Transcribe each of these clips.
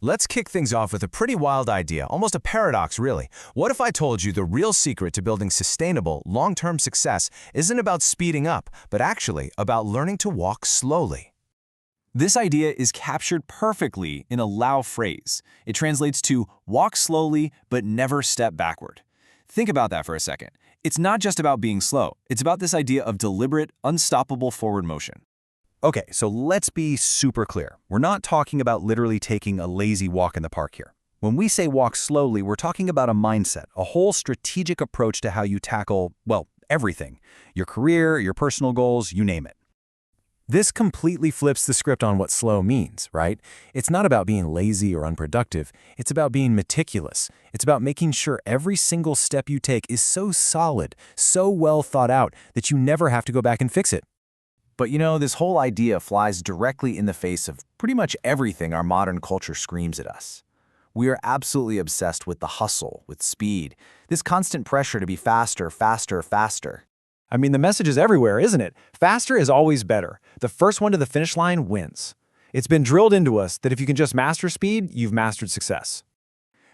Let's kick things off with a pretty wild idea, almost a paradox really. What if I told you the real secret to building sustainable, long-term success isn't about speeding up, but actually about learning to walk slowly? This idea is captured perfectly in a Lao phrase. It translates to walk slowly but never step backward. Think about that for a second. It's not just about being slow. It's about this idea of deliberate, unstoppable forward motion. Okay, so let's be super clear. We're not talking about literally taking a lazy walk in the park here. When we say walk slowly, we're talking about a mindset, a whole strategic approach to how you tackle, well, everything. Your career, your personal goals, you name it. This completely flips the script on what slow means, right? It's not about being lazy or unproductive. It's about being meticulous. It's about making sure every single step you take is so solid, so well thought out that you never have to go back and fix it. But you know, this whole idea flies directly in the face of pretty much everything our modern culture screams at us. We are absolutely obsessed with the hustle, with speed, this constant pressure to be faster, faster, faster. I mean, the message is everywhere, isn't it? Faster is always better. The first one to the finish line wins. It's been drilled into us that if you can just master speed, you've mastered success.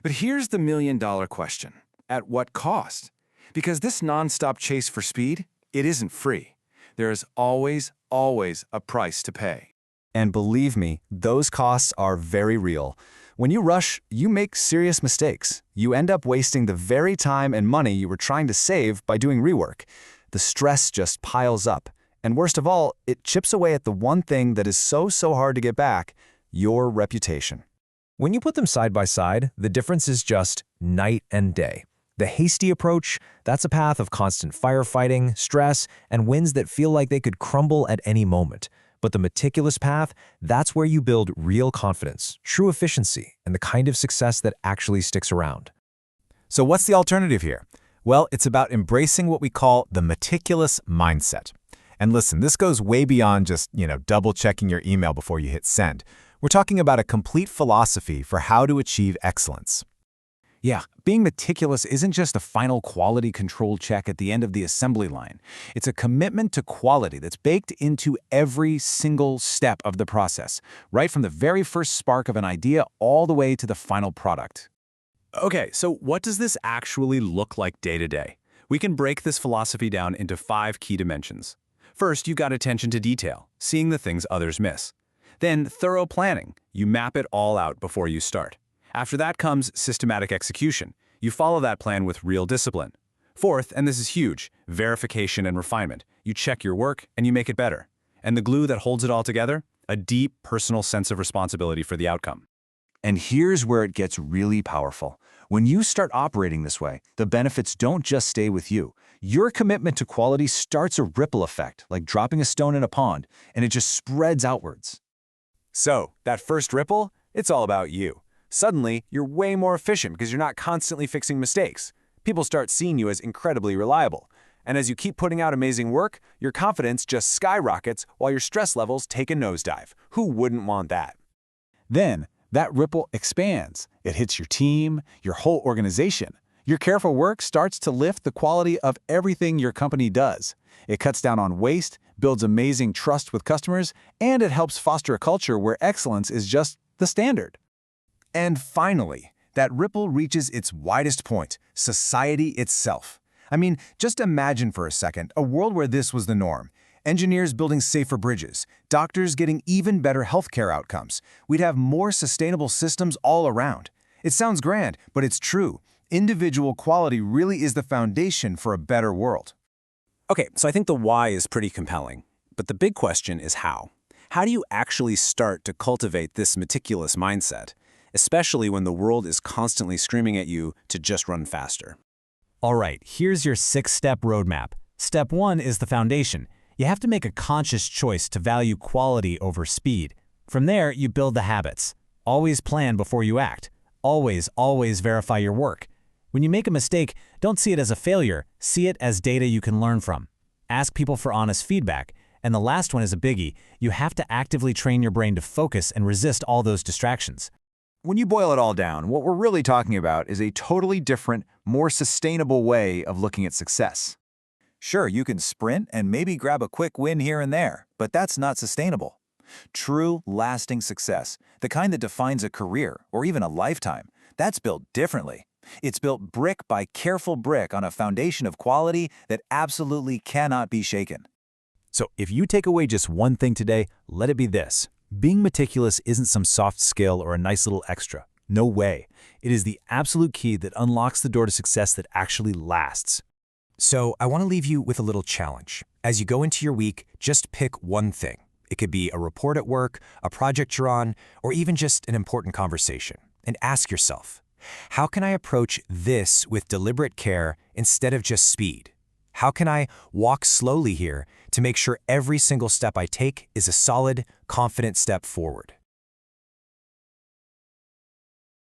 But here's the million-dollar question. At what cost? Because this non-stop chase for speed, it isn't free. There is always a price to pay. And believe me, those costs are very real. When you rush, you make serious mistakes. You end up wasting the very time and money you were trying to save by doing rework. The stress just piles up. And worst of all, it chips away at the one thing that is so hard to get back, your reputation. When you put them side by side, the difference is just night and day. The hasty approach, that's a path of constant firefighting, stress, and winds that feel like they could crumble at any moment. But the meticulous path, that's where you build real confidence, true efficiency, and the kind of success that actually sticks around. So what's the alternative here? Well, it's about embracing what we call the meticulous mindset. And listen, this goes way beyond just, double-checking your email before you hit send. We're talking about a complete philosophy for how to achieve excellence. Yeah, being meticulous isn't just a final quality control check at the end of the assembly line. It's a commitment to quality that's baked into every single step of the process, right from the very first spark of an idea all the way to the final product. Okay, so what does this actually look like day to day? We can break this philosophy down into 5 key dimensions. First, you've got attention to detail, seeing the things others miss. Then, thorough planning. You map it all out before you start. After that comes systematic execution. You follow that plan with real discipline. Fourth, and this is huge, verification and refinement. You check your work and you make it better. And the glue that holds it all together? A deep personal sense of responsibility for the outcome. And here's where it gets really powerful. When you start operating this way, the benefits don't just stay with you. Your commitment to quality starts a ripple effect, like dropping a stone in a pond, and it just spreads outwards. So, that first ripple, it's all about you. Suddenly, you're way more efficient because you're not constantly fixing mistakes. People start seeing you as incredibly reliable. And as you keep putting out amazing work, your confidence just skyrockets while your stress levels take a nosedive. Who wouldn't want that? Then, that ripple expands. It hits your team, your whole organization. Your careful work starts to lift the quality of everything your company does. It cuts down on waste, builds amazing trust with customers, and it helps foster a culture where excellence is just the standard. And finally, that ripple reaches its widest point, society itself. I mean, just imagine for a second a world where this was the norm. Engineers building safer bridges, doctors getting even better healthcare outcomes. We'd have more sustainable systems all around. It sounds grand, but it's true. Individual quality really is the foundation for a better world. Okay, so I think the why is pretty compelling. But the big question is how. How do you actually start to cultivate this meticulous mindset, especially when the world is constantly screaming at you to just run faster? All right, here's your 6-step roadmap. Step 1 is the foundation. You have to make a conscious choice to value quality over speed. From there, you build the habits. Always plan before you act. Always verify your work. When you make a mistake, don't see it as a failure. See it as data you can learn from. Ask people for honest feedback. And the last one is a biggie. You have to actively train your brain to focus and resist all those distractions. When you boil it all down, what we're really talking about is a totally different, more sustainable way of looking at success. Sure, you can sprint and maybe grab a quick win here and there, but that's not sustainable. True, lasting success, the kind that defines a career or even a lifetime, that's built differently. It's built brick by careful brick on a foundation of quality that absolutely cannot be shaken. So if you take away just one thing today, let it be this. Being meticulous isn't some soft skill or a nice little extra. No way. It is the absolute key that unlocks the door to success that actually lasts. So I want to leave you with a little challenge. As you go into your week, just pick one thing. It could be a report at work, a project you're on, or even just an important conversation. And ask yourself, how can I approach this with deliberate care instead of just speed? How can I walk slowly here to make sure every single step I take is a solid, confident step forward?